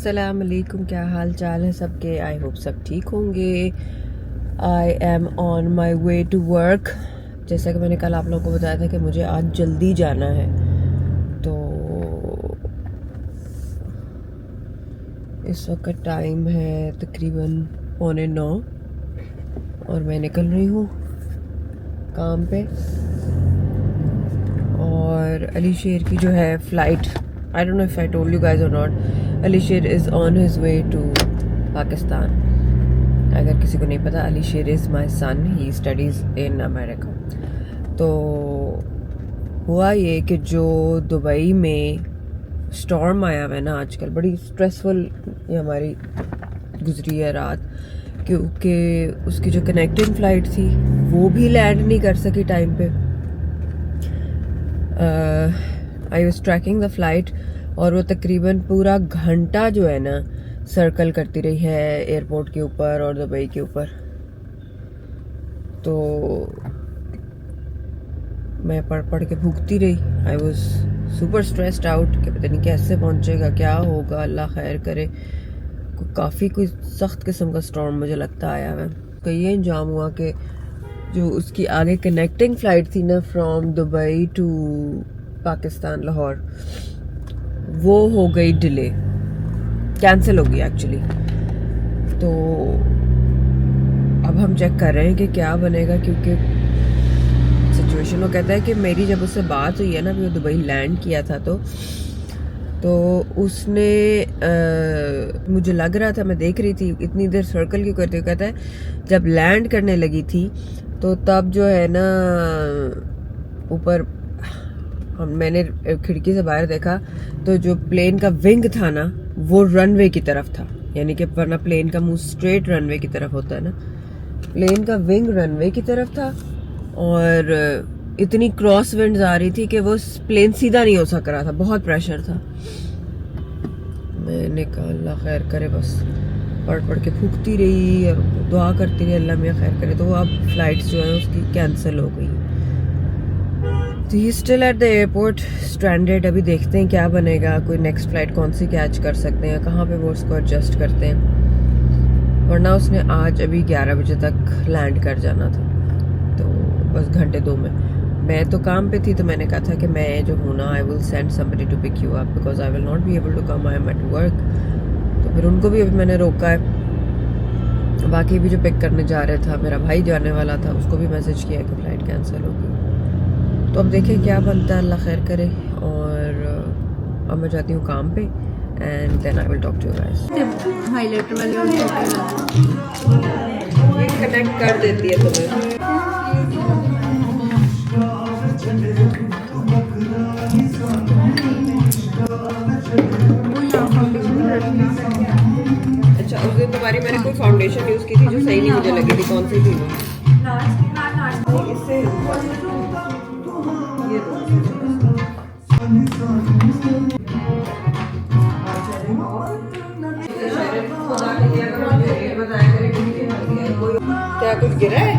अस्सलाम वालेकुम, क्या हाल चाल है सबके। आई होप सब ठीक होंगे। I am on my way to work. जैसा कि मैंने कल आप लोगों को बताया था कि मुझे आज जल्दी जाना है, तो इस वक्त टाइम है तकरीबन 8:45 और मैं निकल रही हूँ काम पे। और अली शेर की जो है flight, I don't know if I told you guys और not, Ali Sher is on his way to Pakistan. अगर किसी को नहीं पता, Ali Sher is my son, he studies in America. तो हुआ ये कि जो दुबई में स्टॉर्म आया हुआ है ना आजकल, बड़ी स्ट्रेसफुल ये हमारी गुजरी है रात, क्योंकि उसकी जो कनेक्टिंग फ़्लाइट थी वो भी लैंड नहीं कर सकी टाइम पे। I was tracking the flight और वो तकरीबन पूरा घंटा जो है ना सर्कल करती रही है एयरपोर्ट के ऊपर और दुबई के ऊपर। तो मैं पढ़ पढ़ के भूखती रही। I was super stressed out कि पता नहीं कैसे पहुंचेगा, क्या होगा, अल्लाह खैर करे। काफ़ी कोई सख्त किस्म का स्टॉर्म मुझे लगता आया है। तो ये इंजाम हुआ कि जो उसकी आगे कनेक्टिंग फ़्लाइट थी ना from Dubai to Pakistan Lahore, वो हो गई डिले, कैंसिल हो गई एक्चुअली। तो अब हम चेक कर रहे हैं कि क्या बनेगा, क्योंकि सिचुएशन वो कहता है कि मेरी जब उससे बात हुई है ना, अभी वो दुबई लैंड किया था, तो उसने मुझे लग रहा था, मैं देख रही थी इतनी देर सर्कल क्यों करते हुए, कहता है जब लैंड करने लगी थी तो तब जो है ना ऊपर मैंने खिड़की से बाहर देखा तो जो प्लेन का विंग था ना वो रनवे की तरफ था, यानी कि वरना प्लेन का मुंह स्ट्रेट रनवे की तरफ होता है ना, प्लेन का विंग रनवे की तरफ था और इतनी क्रॉस विंड्स आ रही थी कि वो प्लेन सीधा नहीं हो सक रहा था, बहुत प्रेशर था। मैंने कहा अल्लाह खैर करे, बस पढ़ पढ़ के फूकती रही और दुआ करती रही अल्लाह मियाँ खैर करे। तो वो अब फ्लाइट्स जो है उसकी कैंसिल हो गई। तो he still at the airport stranded. अभी देखते हैं क्या बनेगा, कोई नेक्स्ट फ़्लाइट कौन सी कैच कर सकते हैं, कहाँ पे वो उसको एडजस्ट करते हैं। वरना उसने आज अभी 11 बजे तक लैंड कर जाना था, तो बस घंटे दो में। मैं तो काम पे थी, तो मैंने कहा था कि मैं जो हूँ ना, I will send somebody to pick you up because I will not be able to come, I am at work. तो फिर उनको भी अभी मैंने रोका है। बाकी भी जो पिक करने जा रहा था, मेरा भाई जाने वाला था, उसको भी मैसेज किया कि फ़्लाइट कैंसिल हो गई। तो अब देखें क्या बनता है, अल्लाह खैर करे। और अब मैं जाती हूँ काम पे and then I will talk to you guys. Highlighter वाले ये कनेक्ट कर देती है तुम्हें। अच्छा, उस दिन तुम्हारी मैंने कोई फाउंडेशन यूज़ की थी जो सही नहीं मुझे लगी थी, कौन सी थी वो? इससे ये क्या कुछ गिरा है?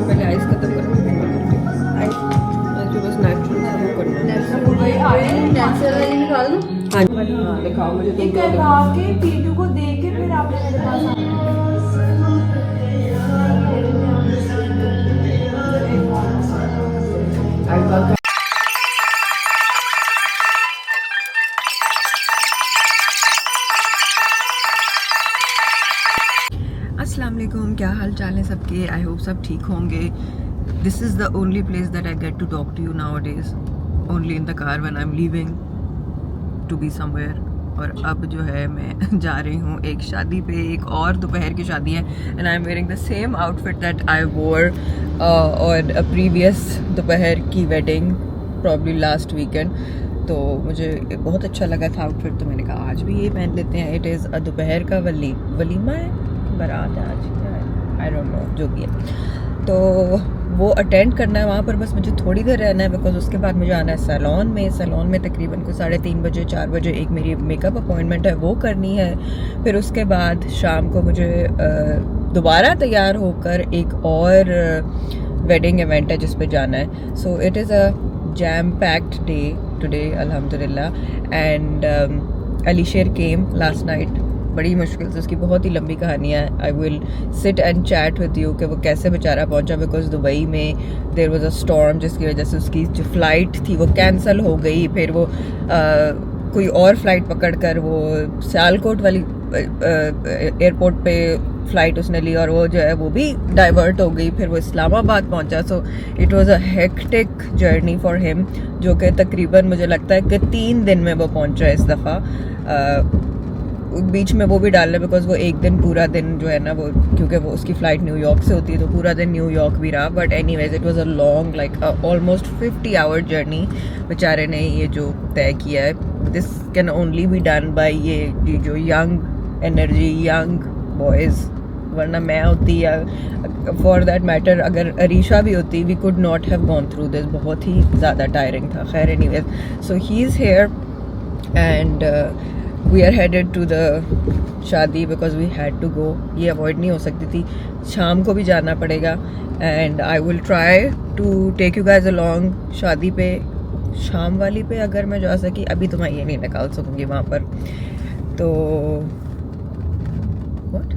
पहले आइस खत्म करो, बस नेचुरल करना है। हाँ, दिखाओ मुझे तुम के वीडियो को देख के फिर आप मेरे पास अस्सलाम वालेकुम, क्या हाल चाल है सबके। आई होप सब ठीक होंगे। This is the only place that I get to talk to you nowadays, only in the car when I am leaving to be somewhere. और अब जो है मैं जा रही हूँ एक शादी पे, एक और दोपहर की शादी है, and I am wearing the same outfit that I वोर ऑन अ प्रीवियस दोपहर की वेडिंग, प्रॉब्ली लास्ट वीकेंड। तो मुझे बहुत अच्छा लगा था आउटफिट, तो मैंने कहा आज भी ये पहन लेते हैं। इट इज़ अ दोपहर का वलीमा है, बारात है आज, क्या है आई डोंट नो, जो भी है। तो वो अटेंड करना है वहाँ पर, बस मुझे थोड़ी देर रहना है बिकॉज उसके बाद मुझे आना है सैलॉन में तकरीबन को 3:30 बजे 4 बजे एक मेरी मेकअप अपॉइंटमेंट है, वो करनी है। फिर उसके बाद शाम को मुझे दोबारा तैयार होकर एक और वेडिंग इवेंट है जिस पे जाना है। So it is a jam packed day today अल्हम्दुलिल्लाह। And Alisher came last night, बड़ी मुश्किल से, उसकी बहुत ही लंबी कहानी है। I will sit and chat with you कि वो कैसे बेचारा पहुंचा, बिकॉज दुबई में देयर वाज अ स्टॉर्म जिसकी वजह से उसकी जो फ़्लाइट थी वो कैंसिल हो गई। फिर वो कोई और फ्लाइट पकड़कर वो सियालकोट वाली एयरपोर्ट पे फ़्लाइट उसने ली और वो जो है वो भी डाइवर्ट हो गई। फिर वो इस्लामाबाद पहुंचा। So it was a hectic journey for him, जो कि तकरीबन मुझे लगता है कि 3 दिन में वो पहुंचा इस दफ़ा। बीच में वो भी डाल रहे बिकॉज वो एक दिन पूरा दिन जो है ना वो, क्योंकि वो उसकी फ़्लाइट न्यूयॉर्क से होती है तो पूरा दिन न्यूयॉर्क भी रहा। But anyways it was a long like almost 50 hour journey बेचारे ने ये जो तय किया है। This can only be done by ये जो यंग एनर्जी यंग बॉयज़, वरना मैं होती या फॉर दैट मैटर अगर अरीशा भी होती we could not have gone through this, बहुत ही ज़्यादा टायरिंग था। खैर anyways, so he is here and we are headed to the शादी because we had to go, ये अवॉइड नहीं हो सकती थी, शाम को भी जाना पड़ेगा। and I will try to take you guys along शादी पे, शाम वाली पे अगर मैं जा सकी। अभी तो मैं ये नहीं निकाल सकूँगी वहाँ पर, तो what?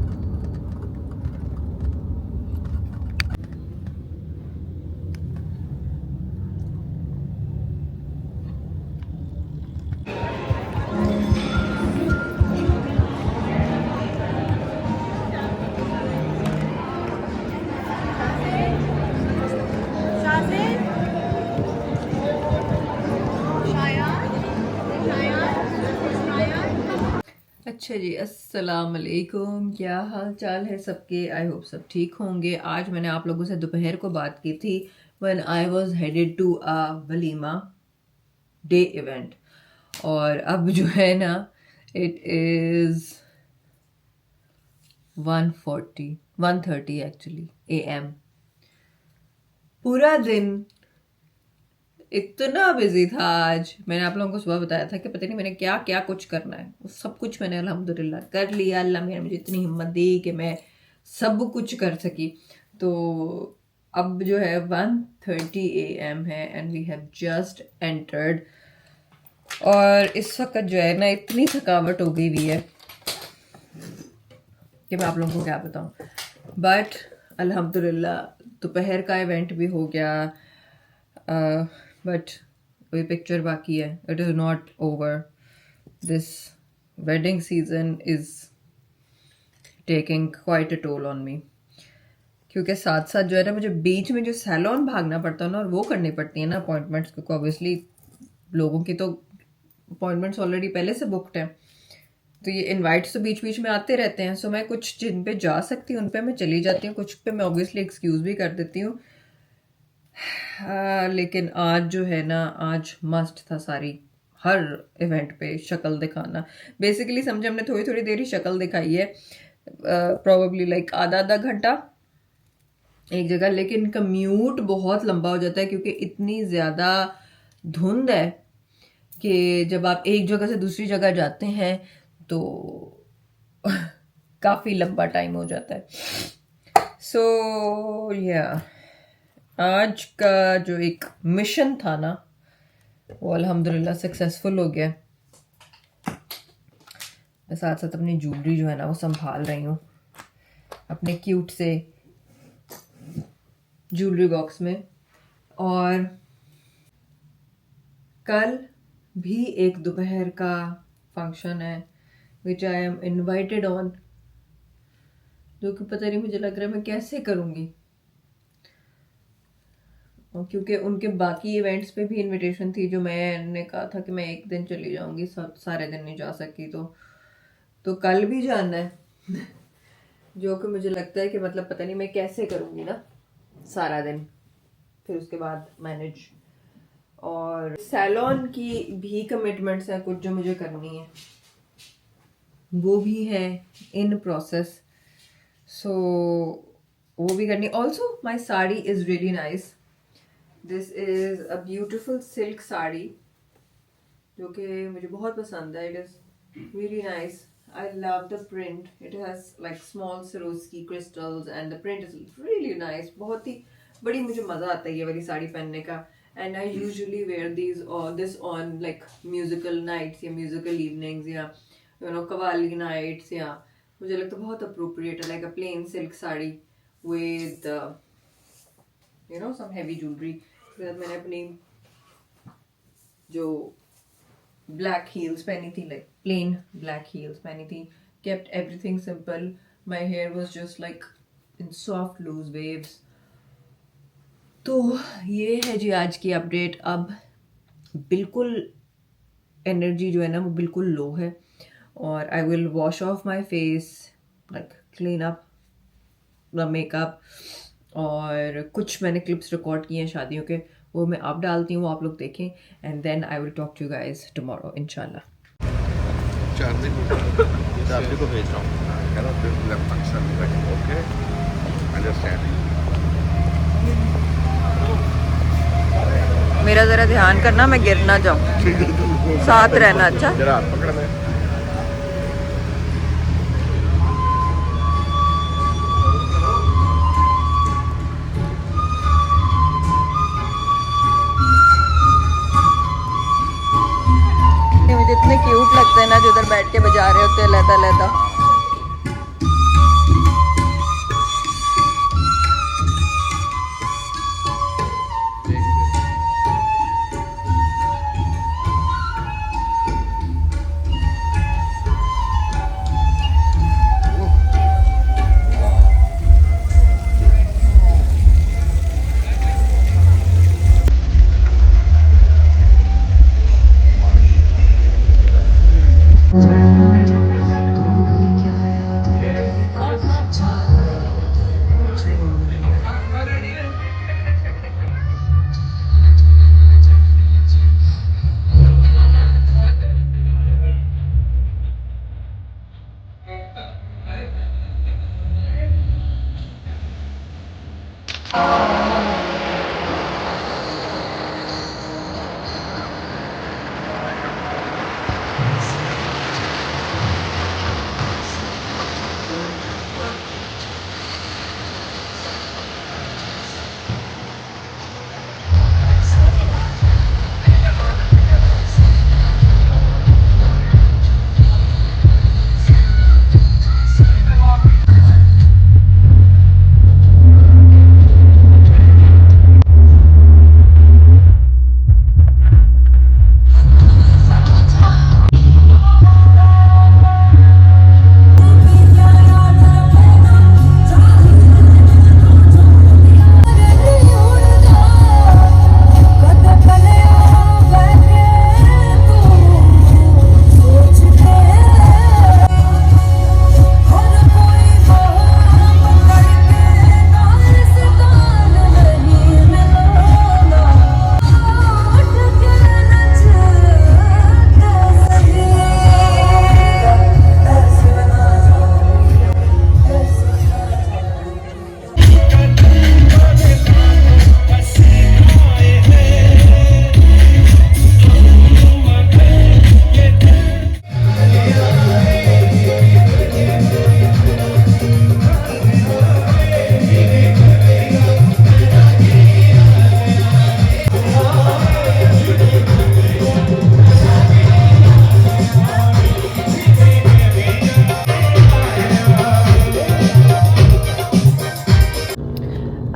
अच्छा जी, अस्सलाम वालेकुम, क्या हाल चाल है सबके? आई होप सब ठीक होंगे। आज मैंने आप लोगों से दोपहर को बात की थी when I was headed to a walima day event, और अब जो है ना इट इज़ 1:30 एक्चुअली AM। पूरा दिन इतना बिजी था आज। मैंने आप लोगों को सुबह बताया था कि पता नहीं मैंने क्या क्या कुछ करना है, वो सब कुछ मैंने अल्हम्दुलिल्लाह कर लिया। अल्लाह ने मुझे इतनी हिम्मत दी कि मैं सब कुछ कर सकी। तो अब जो है 1:30 AM है and we have just entered, और इस वक्त जो है ना इतनी थकावट हो गई हुई है कि मैं आप लोगों को क्या बताऊं। बट अल्हम्दुलिल्लाह दोपहर का इवेंट भी हो गया, बट वही पिक्चर बाकी है। It is not over. This wedding season is taking quite a toll on me, क्योंकि साथ साथ जो है ना मुझे बीच में जो सैलॉन भागना पड़ता है ना और वो करनी पड़ती है ना अपॉइंटमेंट्स, क्योंकि ऑब्वियसली लोगों की तो अपॉइंटमेंट्स ऑलरेडी पहले से बुकड हैं, तो ये इनवाइट्स तो बीच बीच में आते रहते हैं। सो मैं कुछ जिन पे जा सकती हूँ उन पे मैं चली जाती हूँ, कुछ पे मैं ऑब्वियसली एक्सक्यूज़ भी कर देती हूँ। लेकिन आज जो है ना, आज मस्ट था सारी हर इवेंट पे शक्ल दिखाना। बेसिकली समझे हमने थोड़ी थोड़ी देर ही शक्ल दिखाई है, प्रोबेबली लाइक आधा आधा घंटा एक जगह, लेकिन कम्यूट बहुत लंबा हो जाता है क्योंकि इतनी ज़्यादा धुंध है कि जब आप एक जगह से दूसरी जगह जाते हैं तो काफ़ी लंबा टाइम हो जाता है। सो या आज का जो एक मिशन था ना वो अल्हम्दुलिल्लाह सक्सेसफुल हो गया। मैं साथ साथ अपनी ज्वेलरी जो है ना वो संभाल रही हूँ अपने क्यूट से ज्वेलरी बॉक्स में। और कल भी एक दोपहर का फंक्शन है which I am invited on, जो कि पता नहीं मुझे लग रहा है मैं कैसे करूँगी, क्योंकि उनके बाकी इवेंट्स पे भी इनविटेशन थी जो मैंने कहा था कि मैं एक दिन चली जाऊंगी, सारे दिन नहीं जा सकी। तो कल भी जाना है जो कि मुझे लगता है कि मतलब पता नहीं मैं कैसे करूँगी ना सारा दिन, फिर उसके बाद मैनेज। और सैलॉन की भी कमिटमेंट्स हैं कुछ जो मुझे करनी है, वो भी है इन प्रोसेस। सो वो भी करनी. Also my sari is really nice. This is a beautiful silk sari जो कि मुझे बहुत पसंद है. It is really nice. I love the print. It has like small Swarovski crystals and the print is really nice. बहुत ही बड़ी मुझे मज़ा आता है ये वाली साड़ी पहनने का. And I usually wear this on like musical nights या musical evenings या कवाली nights या मुझे लगता है बहुत appropriate है, like a plain silk sari with some heavy jewelry. फिर मैंने अपनी जो black heels पहनी थी, like plain black heels पहनी थी. Kept everything simple. My hair was just like in soft loose waves. तो ये है जी आज की अपडेट. अब बिल्कुल एनर्जी जो है ना वो बिल्कुल लो है और I will wash of my face, like clean up the makeup. और कुछ मैंने क्लिप्स रिकॉर्ड किए हैं शादियों के, वो मैं अब डालती हूँ, वो आप लोग देखें. And then I will talk to you guys tomorrow इंशाल्लाह. चार्ली को भेज रहा हूँ. Okay understand. मेरा ज़रा ध्यान करना, मैं गिर ना जाऊँ, साथ रहना. अच्छा जरा हाथ पकड़ना है. मुझे इतने क्यूट लगते हैं ना जो उधर बैठ के बजा रहे होते हैं लहदा लहदा.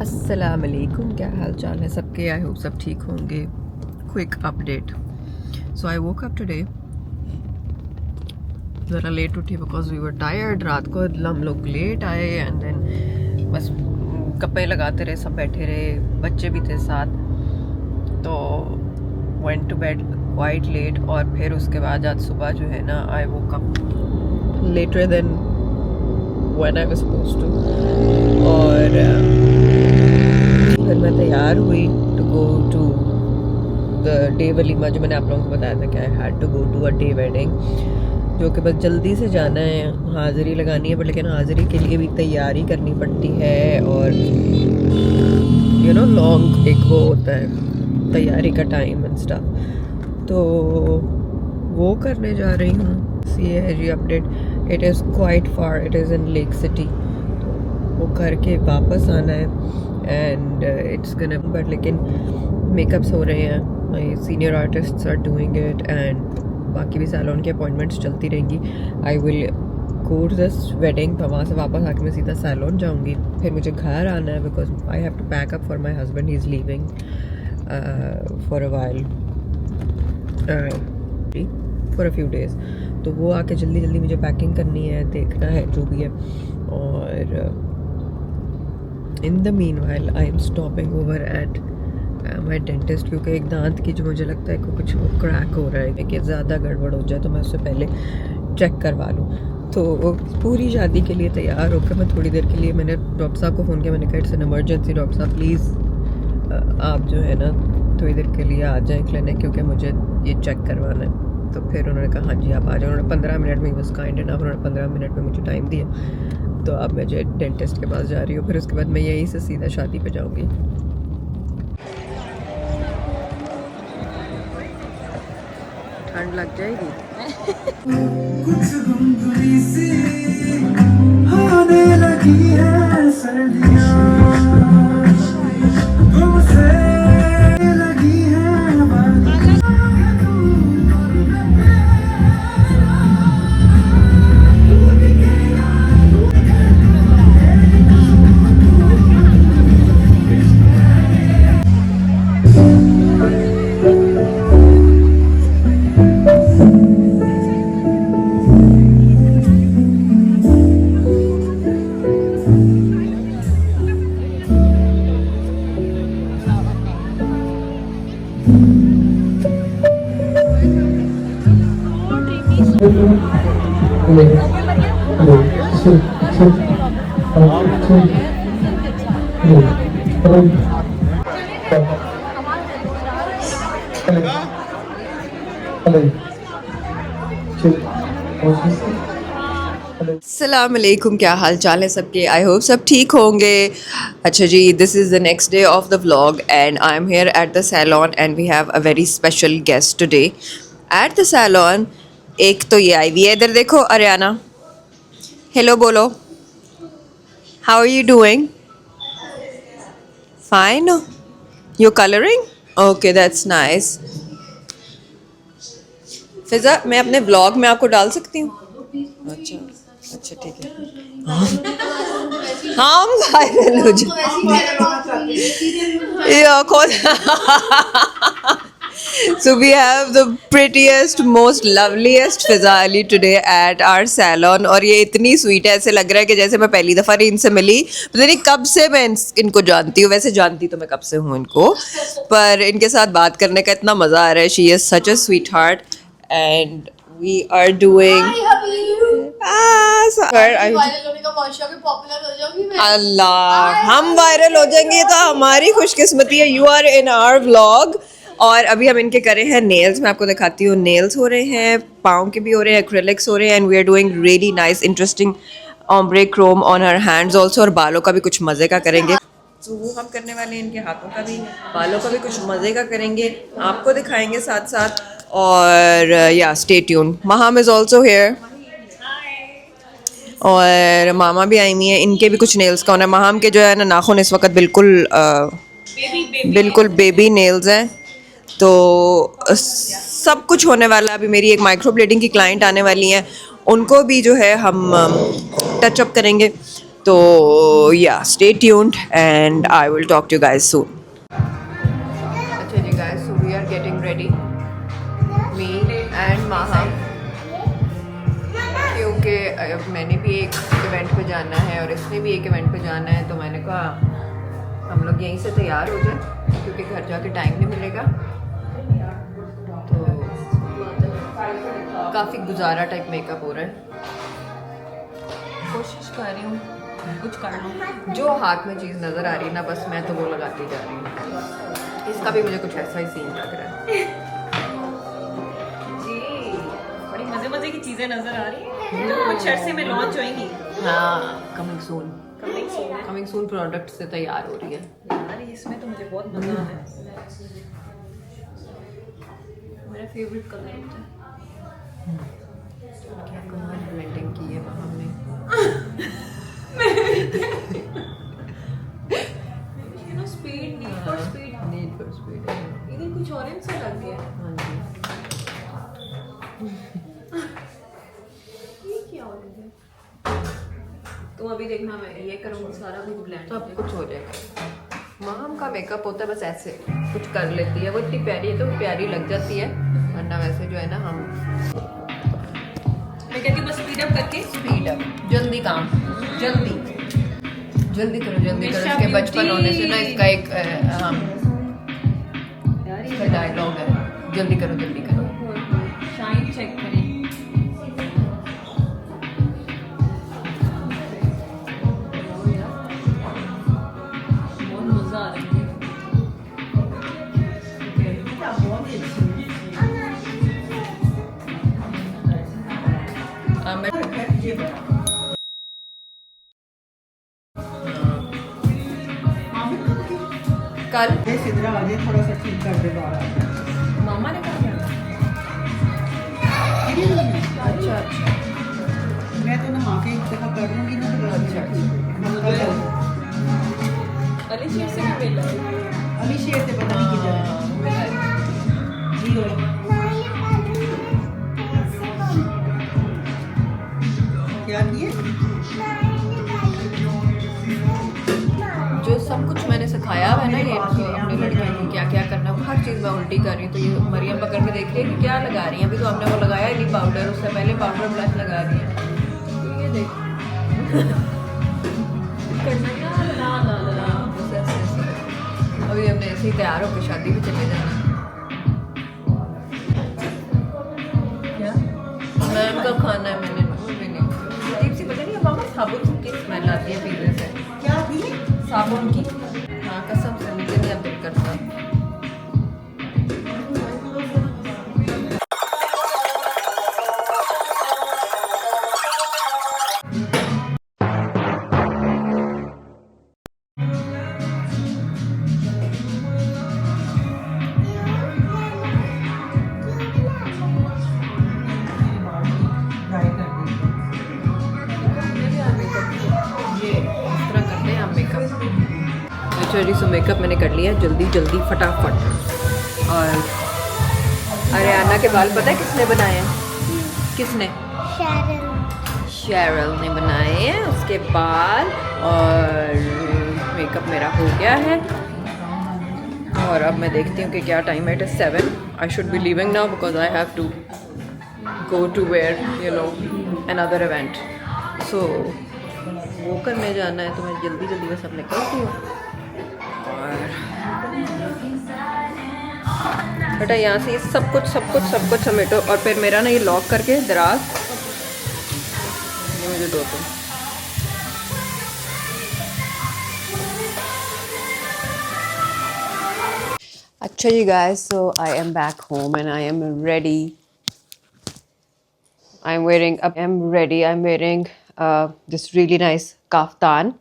अस्सलामुअलैकुम, क्या हाल चाल है सबके. आई होप सब ठीक होंगे. Quick update. So I woke up today ज़रा लेट उठी बिकॉज वी वर टायर्ड. रात को हम लोग लेट आए एंड देन बस कपड़े लगाते रहे, सब बैठे रहे, बच्चे भी थे साथ. तो went to bed quite late. और फिर उसके बाद आज सुबह जो है ना I woke up later than when I was supposed to. और फिर मैं तैयार हुई to go to the day वलीमा, जो मैंने आप लोगों को बताया था कि I had to go to a day wedding. जो कि बस जल्दी से जाना है, हाज़िरी लगानी है, पर लेकिन हाज़िरी के लिए भी तैयारी करनी पड़ती है और यू नो लॉन्ग एक वो होता है तैयारी का टाइम एंड स्टफ। तो वो करने जा रही हूँ। CAG update, it is quite far, it is in lake city, तो वो करके वापस आना है एंड इट्स गना बट लेकिन मेकअप्स हो रहे हैं, my senior artists are doing it and बाकी भी सैलून की अपॉइंटमेंट्स चलती रहेंगी। I will go to this wedding, तो वहाँ से वापस आके मैं सीधा सैलून जाऊँगी, फिर मुझे घर आना है because I have to pack up for my husband, he is leaving for a while, for a few days. तो वो आके जल्दी जल्दी मुझे पैकिंग करनी है, देखना है जो भी है। और in the mean while I am stopping over at my dentist, क्योंकि एक दांत की जो मुझे लगता है कि कुछ क्रैक हो रहा है कि ज़्यादा गड़बड़ हो जाए, तो मैं उससे पहले चेक करवा लूँ। तो पूरी शादी के लिए तैयार होकर मैं थोड़ी देर के लिए, मैंने डॉक्टर साहब को फ़ोन किया, मैंने कहा इट्स एन इमरजेंसी डॉक्टर साहब प्लीज़ आप जो है ना थोड़ी देर के लिए आ जाएँ क्लिनिक, क्योंकि मुझे ये चेक करवाना है। तो फिर उन्होंने कहा हाँ जी आप आ जाओ। उन्होंने 15 मिनट में, बस काइंड इनफ, उन्होंने 15 मिनट में मुझे टाइम दिया। तो अब मैं जो डेंटिस्ट के पास जा रही हूँ, फिर उसके बाद मैं यहीं से सीधा शादी पे जाऊँगी। ठंड लग जाएगी। कुछ गुमगुरी सी होने लगी है सर्दियाँ, तुमसे लगी है बारिश। अस्सलाम वालेकुम, क्या हाल चाल है सबके? आई होप सब ठीक होंगे। अच्छा जी, this is the next day of the vlog and I am here at the salon and we have a very special guest today at the salon. एक तो ये आई हुई है, इधर देखो अरियाना, हेलो बोलो, how are you doing? Fine, you colouring, okay that's nice. Fiza, मैं अपने व्लॉग में आपको डाल सकती हूँ? अच्छा अच्छा ठीक है। हम वायरल हो So we have the prettiest, most loveliest Fiza Ali today at our salon, और ये इतनी स्वीट है, ऐसे लग रहा है कि जैसे मैं पहली दफ़ा इनसे मिली, पता नहीं कब से मैं इनको जानती हूँ। वैसे जानती तो मैं कब से हूँ इनको, पर इनके साथ बात करने का इतना मज़ा आ रहा है। She is such a sweet heart and we are doing Allah, हम वायरल हो जाएंगे तो हमारी खुशकिस्मती है। You are in our vlog. और अभी हम इनके करे हैं नेल्स, मैं आपको दिखाती हूँ। नेल्स हो रहे हैं, पाँव के भी हो रहे हैं, एक्रेलिक्स हो रहे हैं and we are doing really nice interesting ombre chrome on her hands also, और बालों का भी कुछ मज़े का करेंगे। तो वो हम करने वाले हैं, इनके हाथों का भी, बालों का भी कुछ मज़े का करेंगे, आपको दिखाएंगे साथ साथ। और या stay tune. Maham is also here और मामा भी आई हुई है, इनके भी कुछ नेल्स का होना है। महाम के जो है ना नाखून इस वक्त बिल्कुल बेबी नेल्स हैं, तो सब कुछ होने वाला। अभी मेरी एक माइक्रो ब्लेडिंग की क्लाइंट आने वाली हैं, उनको भी जो है हम टच अप करेंगे। तो yeah stay tuned and I will talk to you guys soon. अच्छा जी guys, so we are getting ready, me and Maha, क्योंकि मैंने भी एक इवेंट पे जाना है और इसने भी एक इवेंट पे जाना है। तो मैंने कहा हम लोग यहीं से तैयार हो जाए, क्योंकि घर जाके टाइम नहीं मिलेगा। तो काफ़ी गुजारा टाइप मेकअप हो रहा है, कोशिश कर रही हूँ कुछ कर लूँ। जो हाथ में चीज़ नज़र आ रही है ना, बस मैं तो वो लगाती जा रही हूँ। इसका भी मुझे कुछ ऐसा ही सीन लग रहा है जी, बड़ी मज़े मज़े की चीजें नजर आ रही हैं जो कुछ अरसे में लॉन्च होंगी। हाँ, coming soon. Coming soon. Coming soon product से तैयार हो रही है। यार इसमें तो मुझे बहुत मजा आ रहा है। मेरा फेवरेट कलर होता है। क्या कमाल ब्लेंडिंग की है वहाँ हमने। You know speed, need for speed. Need for speed. इधर कुछ ऑरेंज सा लग गया। हाँ जी। ये क्या ऑरेंज है? तुम अभी देखना, मैं ये करूँगी सारा कुछ ब्लेंड। सब कुछ हो जाएगा। माम का मेकअप होता है बस ऐसे कुछ कर लेती है, वो इतनी प्यारी है तो प्यारी लग जाती है, वरना वैसे जो है ना हम मैं कहती हूँ बस स्पीड अप करके। स्पीड अप, जल्दी काम, जल्दी जल्दी करो जल्दी करो। मिशा इसके बचपन होने से ना इसका एक यार इसका डायलॉग है, जल्दी करो जल्दी करो। शाइन चेक करें। बहुत मजा आ रहा है। मैं कल सिद्धरा आजे थोड़ा सा ठीक कर दे बाल। मामा ने कहा क्या? अच्छा अच्छा मैं तो नहा के एक दफा कर लूंगी ना तो अच्छा। अली शेर से भी मिला है। अली शेर से पता नहीं किधर है। जी हो क्या किए? जो सब कुछ मैंने सिखाया है ना ये तो अपनी लड़कियों को क्या क्या करना है, हर चीज़ मैं उल्टी कर रही हूँ। तो ये मरियम पकड़ के देख रही है कि क्या लगा रही है। अभी तो हमने वो लगाया ही नहीं पाउडर, उससे पहले पाउडर ब्लश लगा रही है। तो ये देख करना ना ना ना ना। बस ऐसे ऐसे। अभी हमने ऐसे ही तैयार होकर शादी भी चले जाना। क्या मैम का खाना है, मैंने भी नहीं। अजीब सी पता नहीं मामा साबुन की स्मेल आती है पीने से। क्या थी? साबुन की। हाँ कसम से मुझे नहीं अब दिल करता। अच्छा सो मेकअप मैंने कर लिया जल्दी जल्दी फटाफट। और अरियाना के बाल पता है किसने बनाए हैं? किसने? शेरल ने बनाए हैं उसके बाल। और मेकअप मेरा हो गया है और अब मैं देखती हूँ कि क्या टाइम है। It is 7। I should be leaving now because I have to go to where you know another event. So वो करने जाना है तो मैं जल्दी जल्दी बस अब निकलती हूँ। और बेटा यहाँ से ये सब कुछ समेटो और फिर मेरा ना ये लॉक करके दराज ये मुझे दो तुम। अच्छा जी guys, so I am back home and I am ready. I'm wearing this really nice kaftan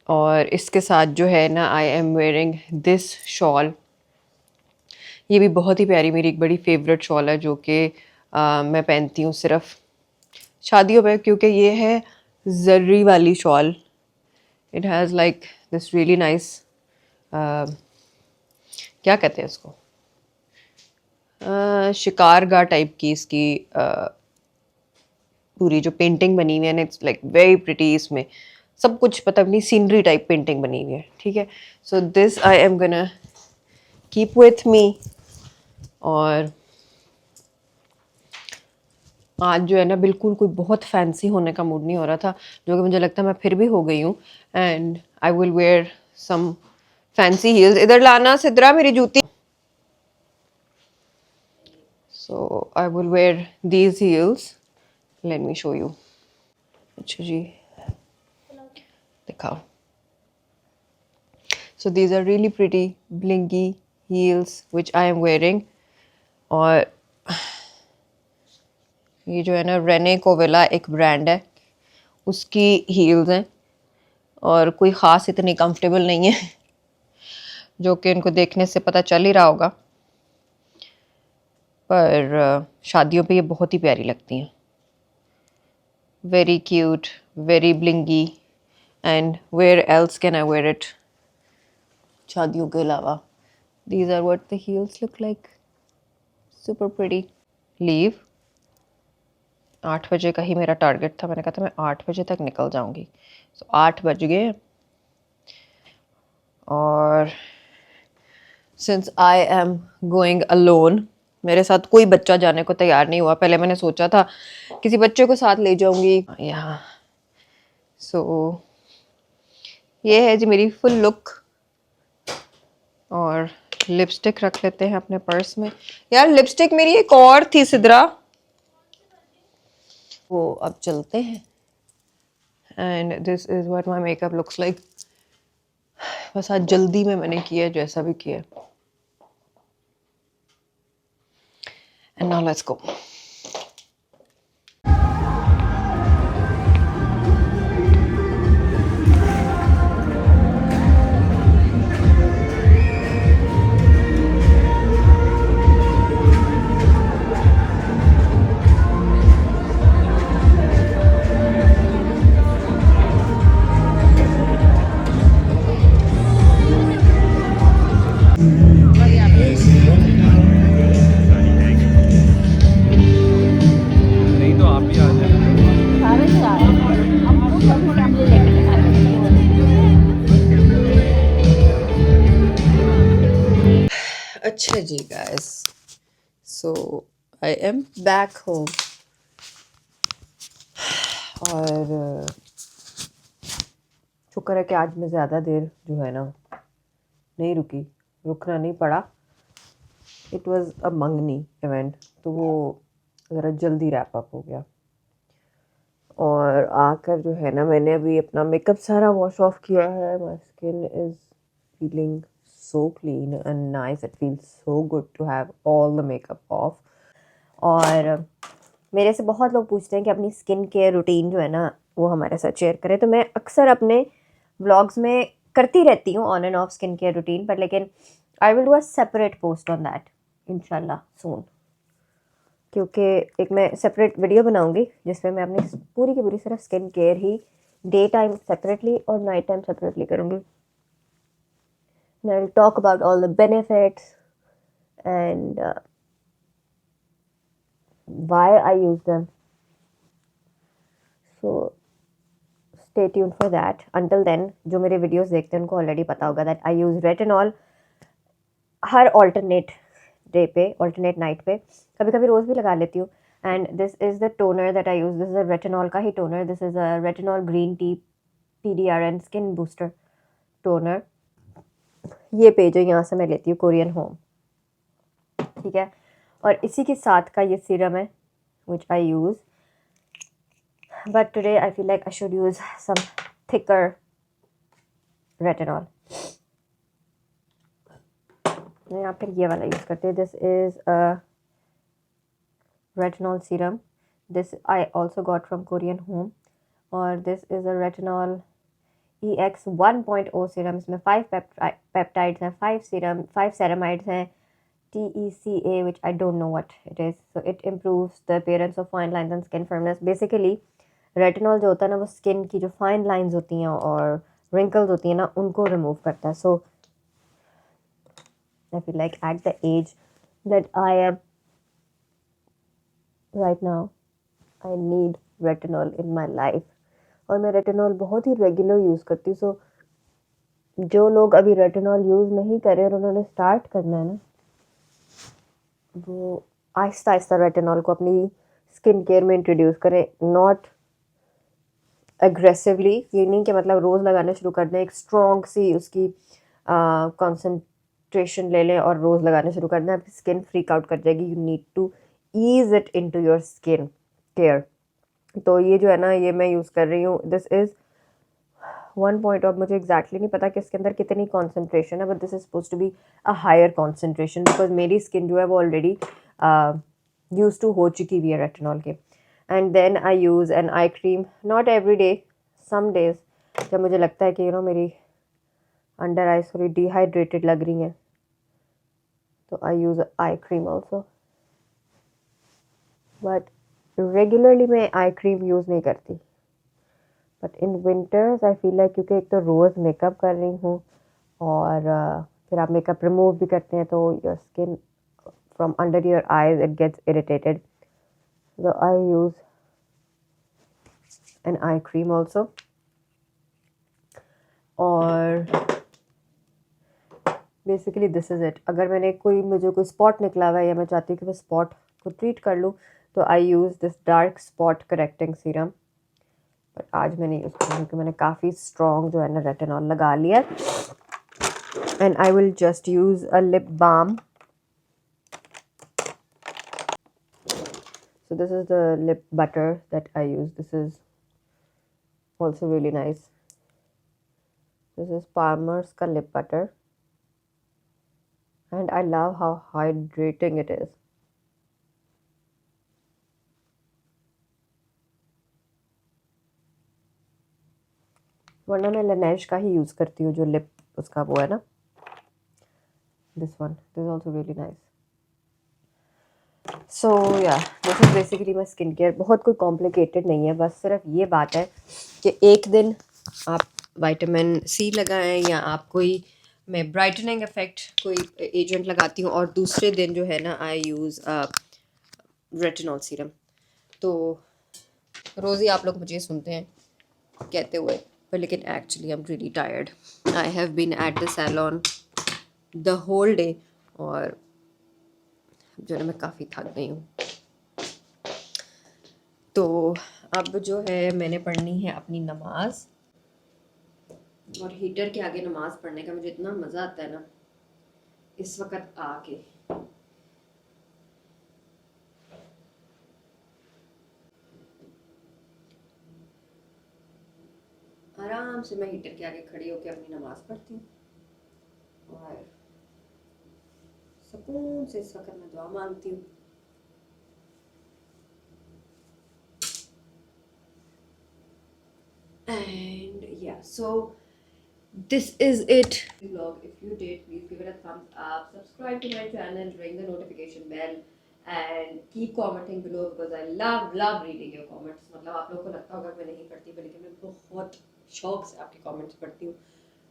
और इसके साथ जो है ना I am wearing this shawl। ये भी बहुत ही प्यारी मेरी एक बड़ी फेवरेट शॉल है जो कि मैं पहनती हूँ सिर्फ शादियों पे, क्योंकि ये है जर्री वाली shawl. It has like this really nice क्या कहते हैं इसको, शिकारगाह टाइप की इसकी पूरी जो पेंटिंग बनी हुई है ना, इट्स लाइक वेरी प्रिटी। इसमें सब कुछ पता नहीं सीनरी टाइप पेंटिंग बनी हुई है, ठीक है। So this I am gonna keep with me. और आज जो है ना बिल्कुल कोई बहुत फैंसी होने का मूड नहीं हो रहा था, जो कि मुझे लगता है मैं फिर भी हो गई हूँ। And I will wear some fancy heels. इधर लाना सिद्रा मेरी जूती। So I will wear these heels. Let me show you. अच्छा जी दिखाओ। So these are really pretty blingy heels which I am wearing। और ये जो है ना रेने कोवेला एक ब्रांड है, उसकी हील्स हैं और कोई ख़ास इतनी कंफर्टेबल नहीं है, जो कि इनको देखने से पता चल ही रहा होगा, पर शादियों पे ये बहुत ही प्यारी लगती हैं। Very cute, very blingy, and where else can I wear it शादियों के अलावा। These are what the heels look like, super pretty. Leave 8 बजे का ही मेरा टारगेट था, मैंने कहा था मैं 8 बजे तक निकल जाऊंगी। सो 8 बज गए और since I am going alone, मेरे साथ कोई बच्चा जाने को तैयार नहीं हुआ। पहले मैंने सोचा था किसी बच्चे को साथ ले जाऊंगी यहाँ। सो ये है जी मेरी फुल लुक। और लिपस्टिक रख लेते हैं अपने पर्स में। यार लिपस्टिक मेरी एक और थी सिद्रा, वो अब चलते हैं। And this is what my makeup looks like. बस आज जल्दी में मैंने किया जैसा भी किया। And now let's go. नहीं तो आप भी आ जाए। अच्छा जी guys, so I am back home. और शुक्र है कि आज मैं ज़्यादा देर जो है ना नहीं रुकना नहीं पड़ा। इट वाज अ मंगनी इवेंट, तो वो ज़रा जल्दी रैप अप हो गया। और आकर जो है ना मैंने अभी अपना मेकअप सारा वॉश ऑफ किया है। My skin is feeling so clean and nice. It feels so good to have all the makeup off. और मेरे से बहुत लोग पूछते हैं कि अपनी स्किन केयर रूटीन जो है ना वो हमारे साथ शेयर करें, तो मैं अक्सर अपने व्लॉग्स में करती रहती हूँ on end of skin care routine, पर लेकिन I will do a separate post on that इंशाल्लाह सून, क्योंकि एक मैं सेपरेट वीडियो बनाऊंगी जिसमें मैं अपनी पूरी की पूरी सिर्फ स्किन केयर ही डे टाइम सेपरेटली और नाइट टाइम सेपरेटली करूँगी। I'll talk about all the benefits and why I use them. So stay tuned for that. Until then, जो मेरे videos देखते हैं उनको already पता होगा that I use retinol her alternate day पे, alternate night पे, कभी कभी रोज़ भी लगा लेती हूँ। And this is the toner that I use. This is a retinol का ही toner. This is a retinol green tea PDRN skin booster toner. ये पेज है, यहाँ से मैं लेती हूँ कोरियन होम, ठीक है। और इसी के साथ का ये सीरम है which I use, but today I feel like I should use some thicker retinol. या फिर ये वाला यूज़ करते हैं। This is a retinol serum, this I also got from Korean home. और this is a retinol EX 1.0 serum. इसमें 5 peptides हैं, 5 ceramides हैं, TECA which I don't know what it is, so it improves the appearance of fine lines and skin firmness. Basically retinol जो होता है ना वो skin की जो फाइन लाइंस होती हैं और रिंकल्स होती हैं ना उनको रिमूव करता है। So I feel like at the age that I am right now I need retinol in my life. और मैं रेटिनॉल बहुत ही रेगुलर यूज़ करती हूँ। सो जो लोग अभी रेटिनॉल यूज़ नहीं करें और उन्होंने स्टार्ट करना है ना, वो आहिस्ता आहिस्ता रेटिनॉल को अपनी स्किन केयर में इंट्रोड्यूस करें, नॉट एग्रेसिवली। ये नहीं कि मतलब रोज़ लगाना शुरू कर दें, एक स्ट्रॉन्ग सी उसकी कॉन्सेंट्रेशन ले लें और रोज़ लगाना शुरू कर दें, आपकी स्किन फ्रीक आउट कर जाएगी। You need to ease it into your skin care. तो ये जो है ना ये मैं यूज़ कर रही हूँ। दिस इज़ 1 of मुझे एग्जैक्टली नहीं पता कि इसके अंदर कितनी कॉन्सेंट्रेशन है, but this is suppose to be a higher concentration because मेरी स्किन जो है वो ऑलरेडी यूज़ टू हो चुकी हुई है रेटिनॉल के। And then I use an eye cream, not every day, some days जब मुझे लगता है कि मेरी अंडर आइज थोड़ी डिहाइड्रेटेड लग रही हैं, तो I use eye cream also, but regularly मैं आई क्रीम यूज़ नहीं करती। But in winters I feel like, क्योंकि एक तो रोज़ मेकअप कर रही हूँ और फिर आप मेकअप रिमूव भी करते हैं तो your skin from under your eyes it gets irritated, so I use an eye cream also. और बेसिकली दिस इज़ इट। अगर मुझे कोई स्पॉट निकला हुआ है या मैं चाहती हूँ कि मैं स्पॉट को ट्रीट कर लूँ, तो I use this dark spot correcting serum, but आज मैंने यूज़ किया क्योंकि मैंने काफ़ी स्ट्रॉन्ग जो है ना रेटिनॉल लगा लिया। And I will just use a lip balm. So this is the lip butter that I use. This is also really nice. This is Palmer's ka lip butter, and I love how hydrating it is. वरना मैं Laneige का ही use करती हूँ जो lip उसका वो है ना, this one. This is also really nice. सो या this is basically my skin care. बहुत कोई कॉम्प्लिकेटेड नहीं है, बस सिर्फ ये बात है कि एक दिन आप विटामिन सी लगाएं या आप मैं ब्राइटनिंग इफेक्ट कोई एजेंट लगाती हूँ, और दूसरे दिन जो है ना आई यूज़ रेटिनॉल सीरम। तो रोज़ ही आप लोग मुझे सुनते हैं कहते हुए, पर लेकिन actually I am really tired. I have been at the salon the whole day, और जो है मैं काफ़ी थक गई हूँ। तो अब जो है मैंने पढ़नी है अपनी नमाज, और हीटर के आगे नमाज पढ़ने का मुझे इतना मज़ा आता है ना इस वक्त आके। आराम से मैं हीटर के आगे खड़ी होकर अपनी नमाज पढ़ती हूँ और सुकून से इस वक्त मैं दुआ मांगती हूँ। And yeah, so this is it vlog. If you did, please give it a thumbs up, subscribe to my channel, ring the notification bell, and keep commenting below because I love reading your comments. मतलब आप लोगों को लगता होगा मैं नहीं पढ़ती, बल्कि मैं बहुत शौक से आपके कमेंट्स पढ़ती हूँ,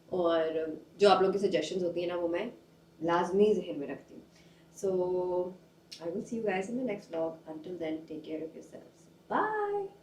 और जो आप लोगों की सजेशंस होती हैं ना वो मैं लाजमी जहन में रखती हूँ। So I will see you guys in the next vlog. Until then, take care of yourselves. Bye.